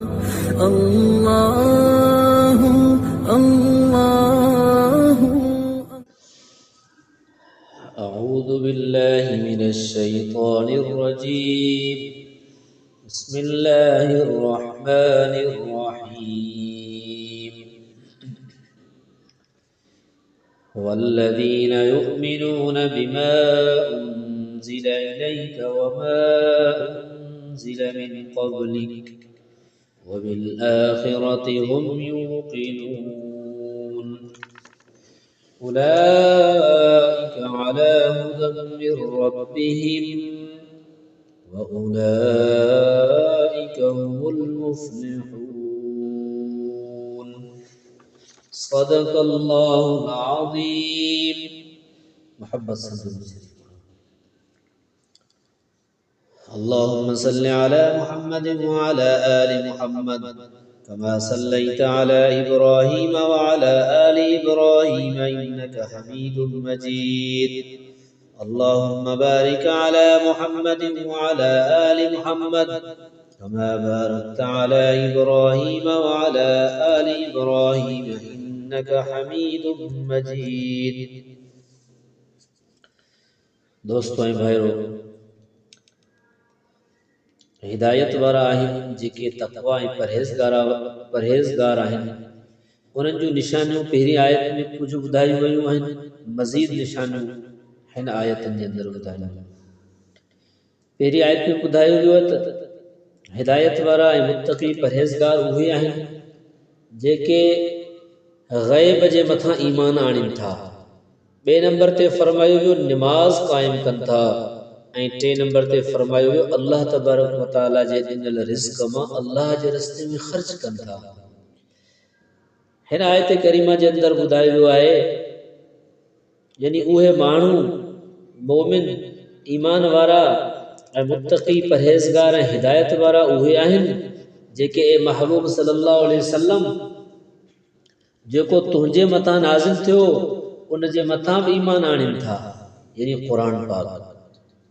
الله الله. أعوذ بالله من الشيطان الرجيم. بسم الله الرحمن الرحيم. والذين يؤمنون بما أنزل إليك وما أنزل من قبلك وبالآخرة هم يوقنون أولئك على هدى من ربهم وأولئك هم المفلحون. صدق الله العظيم. محبت صدق. اللهم صل على محمد وعلى آل محمد كما صليت على إبراهيم وعلى آل إبراهيم إنك حميد مجيد. اللهم بارك على محمد وعلى آل محمد كما باركت على إبراهيم وعلى آل إبراهيم إنك حميد مجيد. دوستو भाइयों, हिदायत वारा आहिनि जेके तक़वा ऐं परहेज़गार आहिनि, उन्हनि जूं निशानियूं पहिरीं आयत में कुझु ॿुधायूं वयूं आहिनि. मज़ीद निशानियूं हिन आयतनि जे अंदरि ॿुधायूं. पहिरीं आयत में ॿुधायो वियो त हिदायत वारा ऐं मुत्तक़ी परहेज़गार उहे आहिनि जेके ग़ैब जे मथां ईमान आणीनि था. ॿिए नंबर ते फरमायो वियो निमाज़ क़ाइमु कनि था. ऐं टे नंबर ते फरमायो वियो अल्लाह तबारक व तआला जे ॾिनल रिज़्क़ मां अल्लाह जे रस्ते में ख़र्च कनि था. हिन आयत करीमा जे अंदरि ॿुधायो वियो आहे यानी उहे माण्हू मोमिन ईमान वारा ऐं मुत्तक़ी परहेज़गार ऐं हिदायत वारा उहे आहिनि जेके ए महबूब सल्लल्लाहु अलैहि वसल्लम जेको तुंहिंजे मथां नाज़िल थियो उन जे मथां बि ईमान आणीनि था, यानी क़ुरान पाक.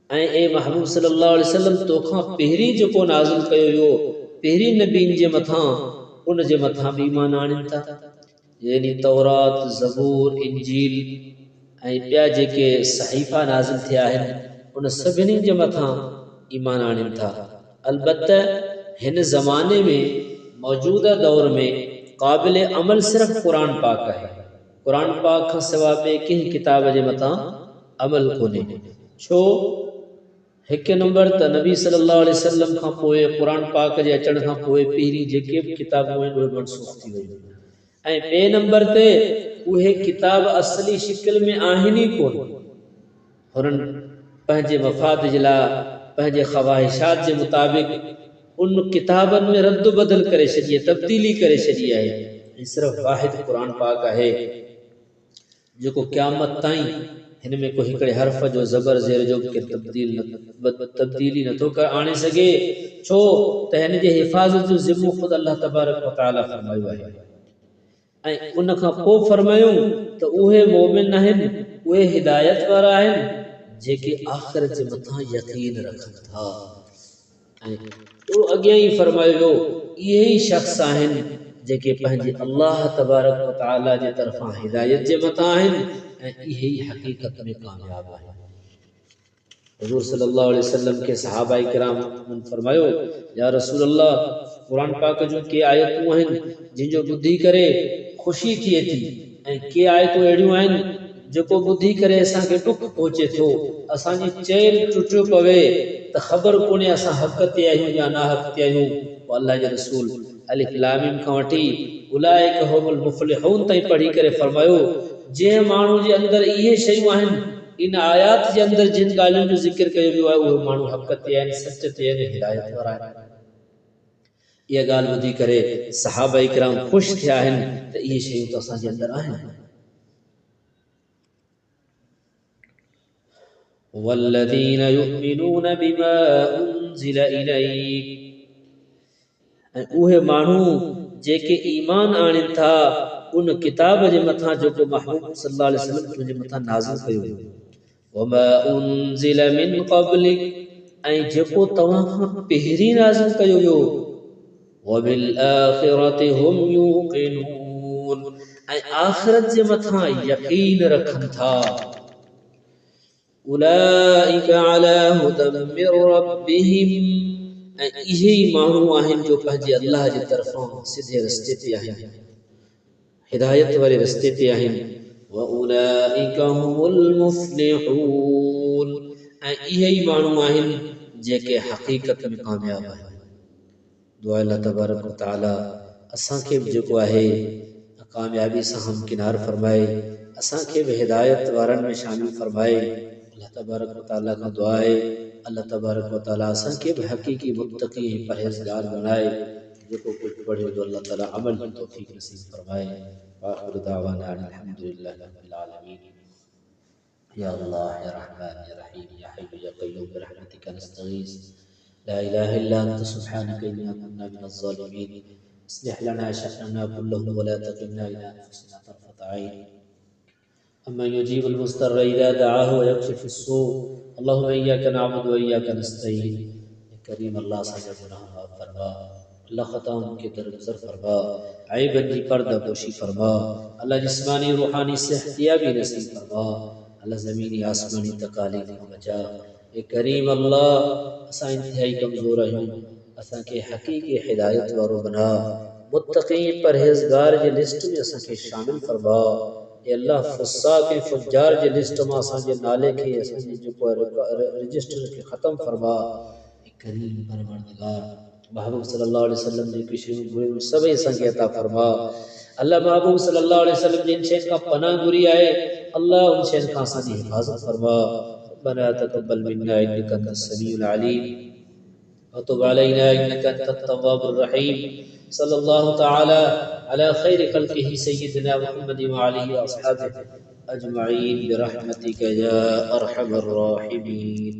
ऐं ए महबूब सल्लल्लाहु अलैहि वसल्लम तोखां पहिरीं जेको नाज़िल कयो वियो पहिरीं नबीन जे मथां उन जे मथां बि ईमान आणीनि था, यानी तौरात, ज़बूर, इंजील ऐं ॿिया जेके सहीफ़ा नाज़िल थिया आहिनि उन सभिनी जे मथां ईमान आणीनि था. अलबत्त हिन ज़माने में मौजूदा दौर में क़ाबिल अमल सिर्फ़ क़ुरान पाक आहे. क़ुरान पाक खां सवाइ ॿिए कंहिं किताब जे मथां अमल कोन्हे. छो? हिकु नंबर त नबी सल्लल्लाहु अलैहि वसल्लम खां पोइ क़ुरान पाक जे अचण खां पोइ पहिरीं जेके बि किताबूं आहिनि उहे मनसूख़ थी वयूं. ऐं ॿिए नंबर ते उहे किताब असली शिकिल में आहिनि ई कोन. हुननि पंहिंजे मफ़ाद जे लाइ पंहिंजे ख़वाहिशात जे मुताबिक़ उन किताबनि में रद्द बदल करे छॾी, तब्दीली करे छॾी आहे. ऐं सिर्फ़ु वाहिद क़ुरान पाक आहे जेको क़यामत ताईं हिन में को हिकिड़े हर्फ़ जो ज़बर ज़ेर जो तब्दीली नथो आणे सघे. छो त हिन जे हिफ़ाज़त जो ज़िम्मो ख़ुदि अल्लाह तबारक व तआला फ़रमायो आहे. ऐं उन खां पोइ फरमायूं त उहे मोमिन आहिनि, उहे हिदायत वारा आहिनि जेके आख़िरत जे मथां यकीन रखनि था. ऐं अॻियां ई फरमायो वियो इहे ई शख़्स आहिनि जेके पंहिंजे अल्लाह तबारक व तआला जे तरफ़ां हिदायत जे मथां आहिनि ऐं इहे ई हक़ीक़त में कामयाब आहिनि. हुज़ूर सल्लल्लाहु अलैहि वसल्लम के सहाबा किराम फरमायो या रसूल अल्लाह क़ुरान पाक जूं के आयतूं आहिनि जिन जो ॿुधी करे ख़ुशी थिए थी ऐं के आयतूं अहिड़ियूं आहिनि जेको ॿुधी करे असांखे ॾुख पहुचे थो, असांजी चैन टुटियो पवे त ख़बर कोन्हे असां हक़ ते आहियूं या नाहक़ ते आहियूं. अल्लाह जे रसूल अलिफ लाम मीम खां वठी उलाइक हुमुल मुफ़्लिहून ताईं पढ़ी करे फरमायो जंहिं माण्हू जे अंदरि इहे शयूं आहिनि इन आयात जे अंदरि जिन ॻाल्हियुनि जो ज़िक्र कयो वियो आहे उहे माण्हू हक़ ते आहिनि, सच ते आहिनि, हिदायत वारा आहिनि. इहा ॻाल्हि ॿुधी करे सहाबा इकराम ख़ुशि थिया आहिनि त इहे शयूं त असांजे अंदरि आहिनि. वल्लज़ीन युमिनून बिमा उनज़िल इलैक, ऐं उहे माण्हू जेके ईमान आणीनि था उन किताब जे मथां जेको महबूब सल्लल्लाहु अलैहि वसल्लम तुंहिंजे मथां नाज़िल कयो वियो. वमा उनज़िल मिन क़ब्लिक, ऐं जेको तव्हां खां पहिरीं नाज़िल कयो वियो व बिल आखिरति हुम यूक़िनून ऐं आखिरत जे मथां यकीन रखनि था। उलाइका अला हुदम मिर रब्बिहिम ऐं इहे ई माण्हू आहिनि जो पंहिंजे अल्लाह जे तरफ़ां सिधे रस्ते ते आहिनि, हिदायत वारे रस्ते ते आहिनि। व उलाइका हुमुल मुफ्लिहून ऐं इहे ई माण्हू आहिनि जेके हक़ीक़त में कामयाब आहिनि। दुआ अल्लाह तबारक व तआला असांखे बि जेको आहे कामयाबी सां हमकिनार फरमाए, असांखे बि हिदायत वारनि में शामिल फरमाए। अल्लाह तबारक व तआला खां दुआ आहे अल्लाह तबारक व तआला असांखे बि हक़ीक़ी मुत्तक़ी परहेज़गार बनाए। जेको कुछ पढ़े तो अल्लाह ताला अमल की तौफीक नसीब फरमाए। आखिर दावाना अल्हम्दुलिल्लाहि रब्बिल आलमीन। या अल्लाह या रहमान या रहीम या हय्यु या क़य्यूम बिरहमतिका नस्तगीस ला इलाहा इल्ला अंत सुब्हानका इन्ना कुन्ना मिनज़ ज़ालिमीन। अस्लिह लना शअनना कुल्लहु व ला तकिलना इला अनफुसिना तरफत ऐन। अम्मन युजीबुल मुज़्तर्र इज़ा दअाहु व यक्शिफुस सू। अल्लाहुम्मा इय्याका नअबुदु व इय्याका नस्तईन। करीम अल्लाह असांजा गुनाह माफ़ फरमा, अल्लाह ख़ताउन के दरगुज़र फरमा, ऐबन जी पर्दा पोशी फरमा, अल्लाह जिस्मानी रूहानी सेहतियाबी नसीब फरमा, अल्लाह ज़मीनी आसमानी तकालीफ खां बचा। ए करीम अल्लाह असां इंतहाई कमज़ोर आहियूं, असांखे हक़ीक़ी हिदायत वारो बना, मुत्तक़ी परहेज़गार जे लिस्ट में असांखे शामिल फरमा। ए अल्लाह फुस्साक़ ऐं फुज्जार जे लिस्ट मां असांजे नाले खे असांजे जेको रजिस्टर खे ख़त्म फरमा। करीम परवरदिगार महबूब सल्लल्लाहु अलैहि वसल्लम जी की शयूं घुरियूं सभई असांखे अता फरमा। अल्लाह महबूब सल्लल्लाहु अलैहि वसल्लम जिन शयुनि खां पनाह घुरी आहे अल्लाह उन शयुनि खां असांजी हिफ़ाज़त फरमा। रब्बना तक़ब्बल मिन्ना इन्नका अंतस समीउल अलीम व तुब अलैना इन्नका अंतत तव्वाबुर रहीम। सल्लल्लाहु तआला अला खैरि खल्क़िही सय्यिदिना मुहम्मद व आलिहि व अस्हाबिहि अजमईन बिरहमतिका या अरहमर राहिमीन।